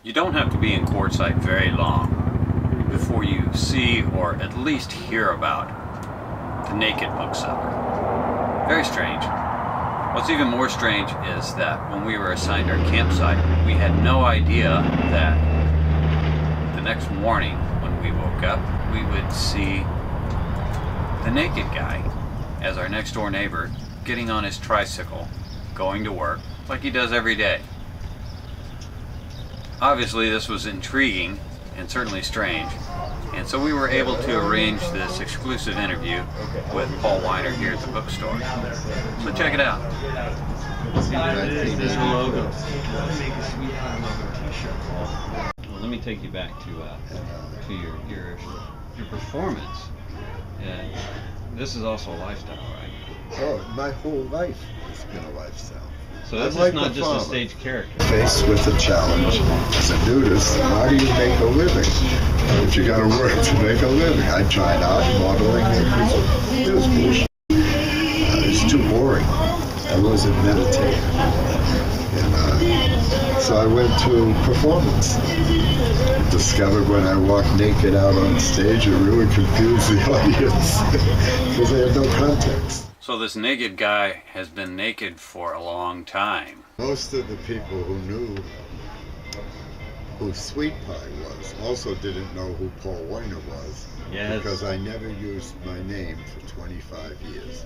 You don't have to be in Quartzsite very long before you see or at least hear about the naked bookseller. Very strange. What's even more strange is that when we were assigned our campsite, we had no idea that the next morning when we woke up, we would see the naked guy as our next door neighbor getting on his tricycle, going to work like he does every day. Obviously this was intriguing and certainly strange, and so we were able to arrange this exclusive interview with Paul Weiner here at the bookstore. So check it out. Well, let me take you back to your performance. And this is also a lifestyle, right? Oh, my whole life has been a lifestyle. So this is not just a stage character. Faced with a challenge as a nudist, how do you make a living? If you got to work to make a living. I tried art, modeling, it was bullshit. It's too boring. I wasn't meditating. And so I went to performance. Discovered when I walked naked out on stage, it really confused the audience because they had no context. So this naked guy has been naked for a long time. Most of the people who knew who Sweetpie was also didn't know who Paul Weiner was. Yes. Because I never used my name for 25 years.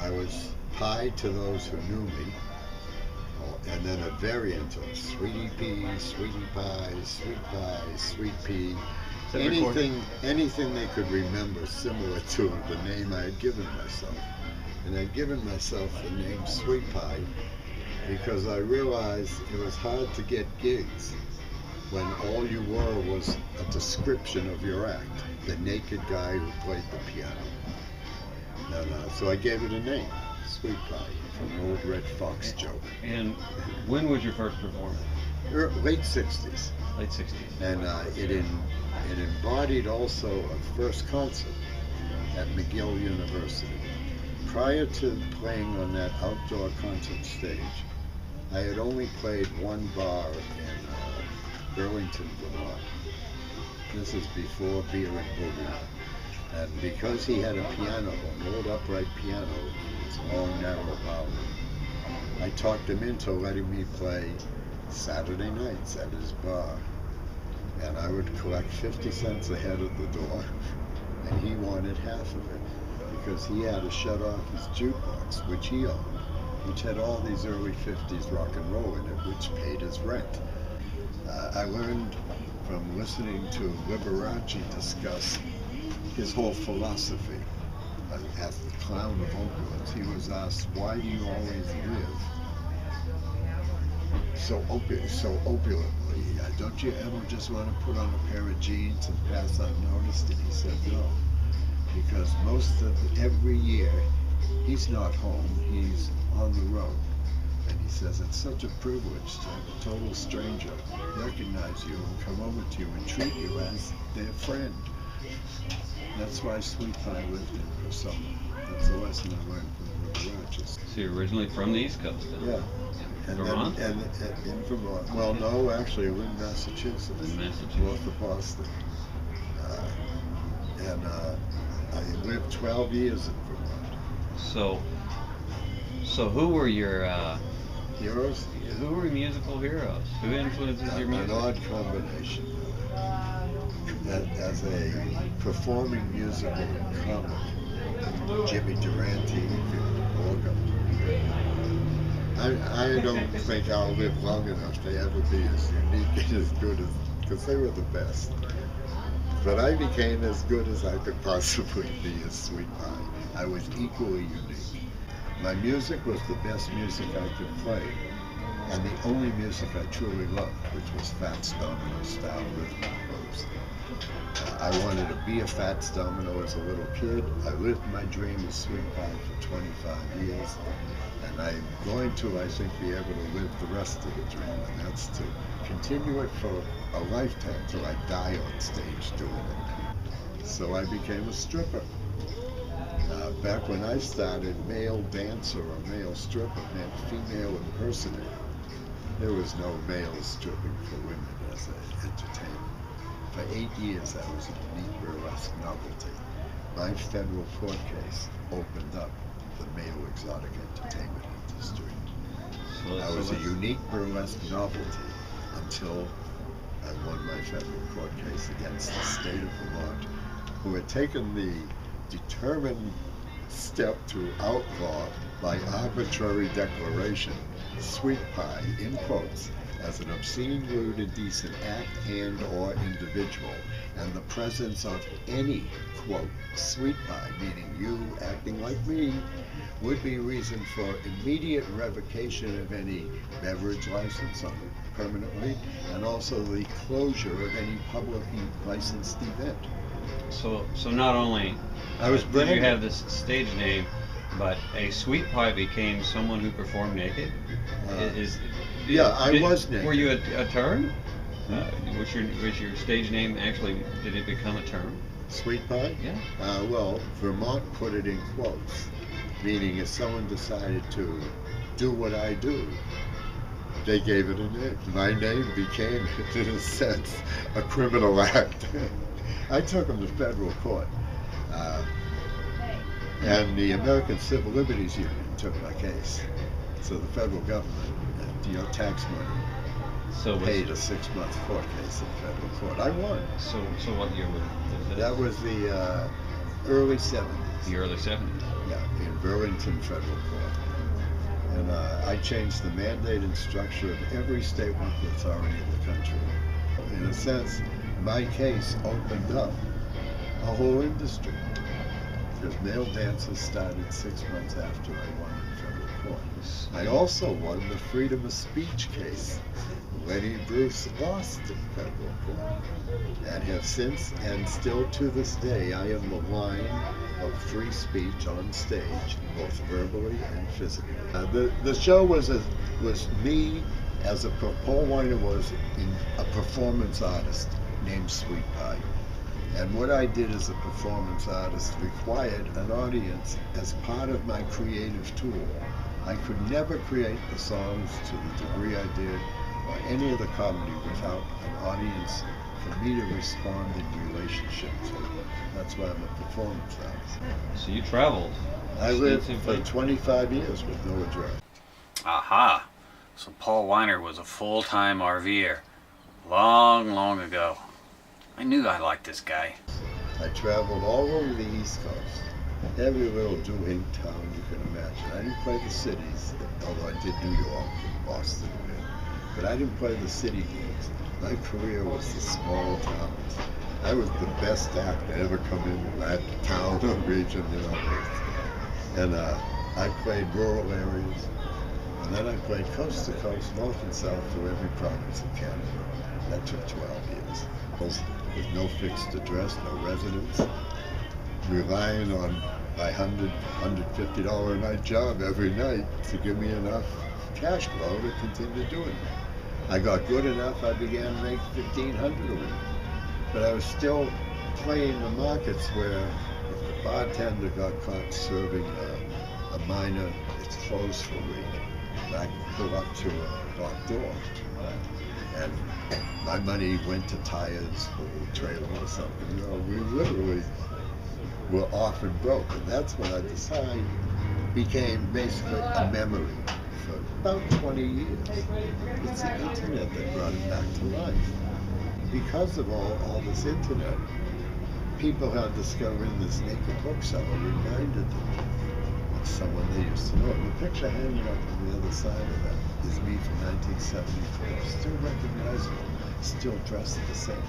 I was Pie to those who knew me, and then a variant of Sweetie Pea, Sweetie Pie, Sweet Pie, Sweet Pea. Anything they could remember similar to the name I had given myself. And I'd given myself the name Sweetpie because I realized it was hard to get gigs when all you were was a description of your act, the naked guy who played the piano. So I gave it a name, Sweetpie, from Old Red Fox joke. And when was your first performance? Late 60s. Late 60s. And it embodied also a first concert at McGill University. Prior to playing on that outdoor concert stage, I had only played one bar in Burlington, Vermont. This is before Beer and Boogie. And because he had a piano, an old upright piano, in his long, narrow volume, I talked him into letting me play Saturday nights at his bar. And I would collect 50 cents a head at the door, and he wanted half of it, because he had to shut off his jukebox, which he owned, which had all these early 50s rock and roll in it, which paid his rent. I learned from listening to Liberace discuss his whole philosophy. As the clown of opulence, he was asked, why do you always live so opulently? Don't you ever just want to put on a pair of jeans and pass unnoticed? And he said, no. Because every year, he's not home, he's on the road. And he says, it's such a privilege to have a total stranger recognize you and come over to you and treat you as their friend. That's why Sweetpie lived in Persona. That's the lesson I learned from the Liberace. So you're originally from the East Coast, then? Yeah. Vermont? And in Vermont. Well, no, actually, I live in Massachusetts. In Massachusetts. North of Boston. I lived 12 years in Vermont. So who were your heroes? Who were your musical heroes? Who influences your music? An odd combination. As a performing musical comic, Jimmy Durante, Morgan. I don't think I'll live long enough to ever be as unique and as good as, because they were the best. But I became as good as I could possibly be as Sweetpie. I was equally unique. My music was the best music I could play, and the only music I truly loved, which was Fats Domino style rhythm and blues. I wanted to be a Fats Domino as a little kid. I lived my dream as Sweetpie for 25 years, and I'm going to, I think, be able to live the rest of the dream, and that's to continue it for a lifetime till I die on stage doing it. So I became a stripper. Back when I started, male dancer or male stripper meant female impersonator. There was no male stripping for women, as 8 years I was a unique burlesque novelty. My federal court case opened up the male exotic entertainment industry. I was a unique burlesque novelty until I won my federal court case against the state of Vermont, who had taken the determined step to outlaw by arbitrary declaration Sweetpie, in quotes, as an obscene, lewd, indecent act and or individual, and the presence of any, quote, sweet pie, meaning you acting like me, would be reason for immediate revocation of any beverage license permanently, and also the closure of any publicly licensed event. So not only I was did branded. you have this stage name, but a sweet pie became someone who performed naked. I was naked. Were you a term? Was your stage name actually? Did it become a term? Sweet pie? Yeah. Well, Vermont put it in quotes, meaning if someone decided to do what I do, they gave it a name. My name became, in a sense, a criminal act. I took them to federal court. And the American Civil Liberties Union took my case. So the federal government, tax money, paid a 6-month court case in federal court. I won. So what year was this? That was the early 70s. The early 70s. Yeah, in Burlington Federal Court. And I changed the mandate and structure of every state worker authority in the country. In a sense, my case opened up a whole industry, because male dancers started 6 months after I won in federal court. I also won the freedom of speech case. Lenny Bruce lost in federal court, and have since, and still to this day, I am the line of free speech on stage, both verbally and physically. The show was me as Paul Weiner was a performance artist named Sweetpie. And what I did as a performance artist required an audience as part of my creative tool. I could never create the songs to the degree I did, or any of the comedy, without an audience for me to respond in relationship to. That's why I'm a performance artist. So you traveled. I lived for 25 years with no address. Aha! So Paul Weiner was a full-time RVer. Long ago. I knew I liked this guy. I traveled all over the East Coast. Every little doing town you can imagine. I didn't play the cities, although I did New York and Boston a bit. But I didn't play the city gigs. My career was the small towns. I was the best actor to ever come in that town or region, And I played rural areas. And then I played coast to coast, north and south, through every province of Canada. That took 12 years. With no fixed address, no residence, relying on my $150 a night job every night to give me enough cash flow to continue doing it. I got good enough, I began to make $1,500 a week. But I was still playing the markets where if the bartender got caught serving a minor, it's closed for a week. And I could pull up to a locked door. And my money went to tires or a trailer or something. We literally were often broke. And that's when I decided became basically a memory for about 20 years. It's the internet that brought it back to life. Because of all this internet, people are discovering this naked bookseller reminded them of someone they used to know. And the picture hanging up on the other side of that is me from 1974, still recognizable, still dressed the same.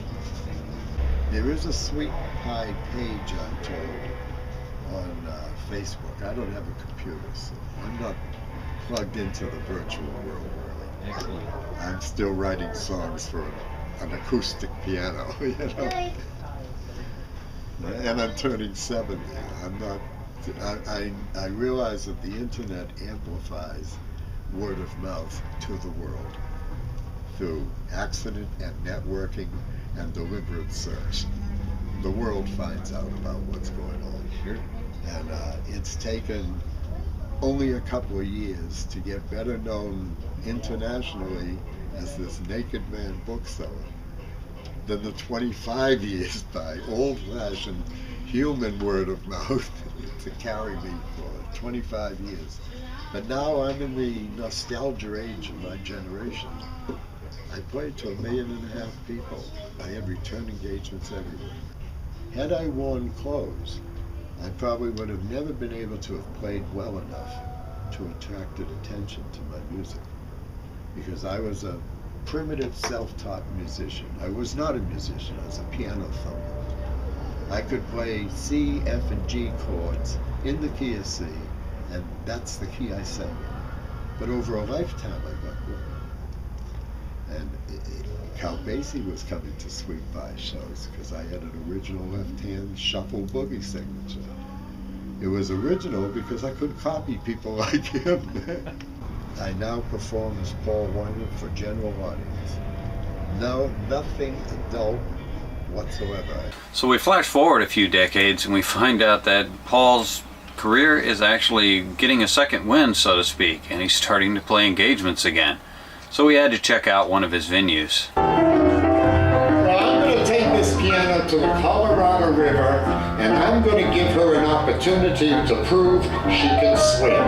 There is a Sweet Pie page, I'm told, on Facebook. I don't have a computer, so I'm not plugged into the virtual world, really. Excellent. I'm still writing songs for an acoustic piano, And I'm turning 70. I realize that the internet amplifies word of mouth to the world through accident and networking and deliberate search. The world finds out about what's going on. Sure. And it's taken only a couple of years to get better known internationally as this naked man bookseller. than the 25 years by old-fashioned human word of mouth to carry me for 25 years. But now I'm in the nostalgia age of my generation. I played to 1.5 million people. I had return engagements everywhere. Had I worn clothes, I probably would have never been able to have played well enough to attracted attention to my music, because I was a primitive self-taught musician. I was not a musician, I was a piano thumper. I could play C, F, and G chords in the key of C, and that's the key I sang in. But over a lifetime I got good. And Count Basie was coming to Sweetpie shows because I had an original left-hand shuffle boogie signature. It was original because I could copy people like him. I now perform as Paul Weiner for general audience. No, nothing adult whatsoever. So we flash forward a few decades and we find out that Paul's career is actually getting a second wind, so to speak, and he's starting to play engagements again. So we had to check out one of his venues. Well, I'm going to take this piano to the Colorado River, and I'm going to give her an opportunity to prove she can swim.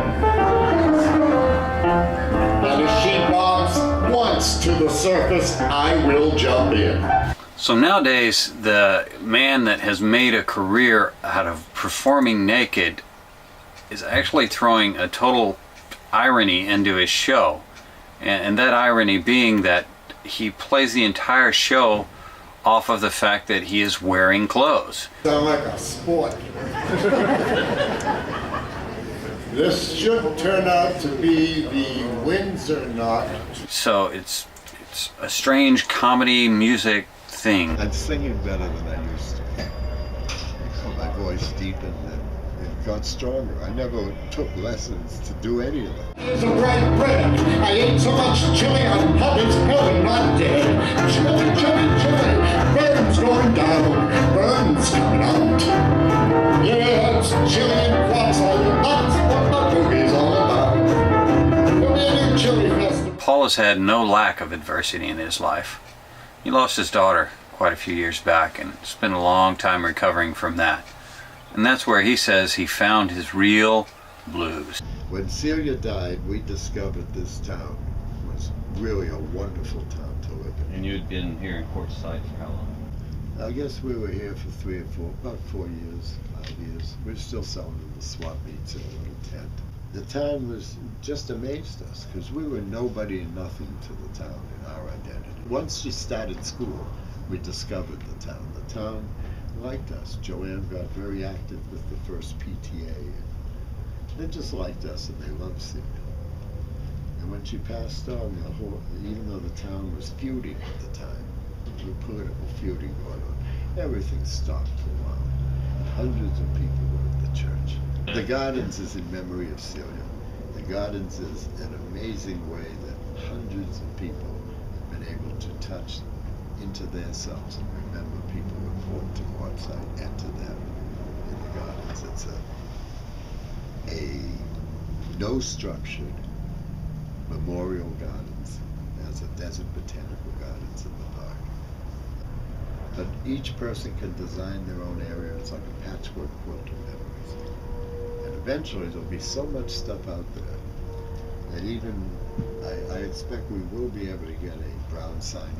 And if she bobs once to the surface, I will jump in. So nowadays, the man that has made a career out of performing naked is actually throwing a total irony into his show. And that irony being that he plays the entire show off of the fact that he is wearing clothes. Sound like a sport. This should turn out to be the Windsor knot. So it's a strange comedy music thing. I'm singing better than I used to. So my voice deepened and it got stronger. I never took lessons to do any of that. It's a bright bread. I ate so much chili, I'm hot as hell and not dead. Chili, chili, chili. Burns going down. Burns coming out. Yeah, it's chili and Quartzsite. That's what my boogie's all about. We'll be a new chili festival. Paul has had no lack of adversity in his life. He lost his daughter quite a few years back and spent a long time recovering from that. And that's where he says he found his real blues. When Celia died, we discovered this town was really a wonderful town to live in. And you had been here in Quartzsite for how long? I guess we were here for 3 or 4, about 4 years, 5 years. We're still selling the swap meets in a little tent. The town was just amazed us because we were nobody and nothing to the town in our identity. Once she started school, we discovered the town. The town liked us. Joanne got very active with the first PTA. They just liked us and they loved Celia. And when she passed on, even though the town was feuding at the time, the political feuding going on, everything stopped for a while. Hundreds of people were at the church. The Gardens is in memory of Celia. The Gardens is an amazing way that hundreds of people have been able to touch into themselves and remember people important to Quartzsite and to them in the Gardens. It's a no-structured memorial gardens. There's a desert botanical gardens in the park. But each person can design their own area. It's like a patchwork quilt of memories. And eventually there'll be so much stuff out there that even I expect we will be able to get a brown sign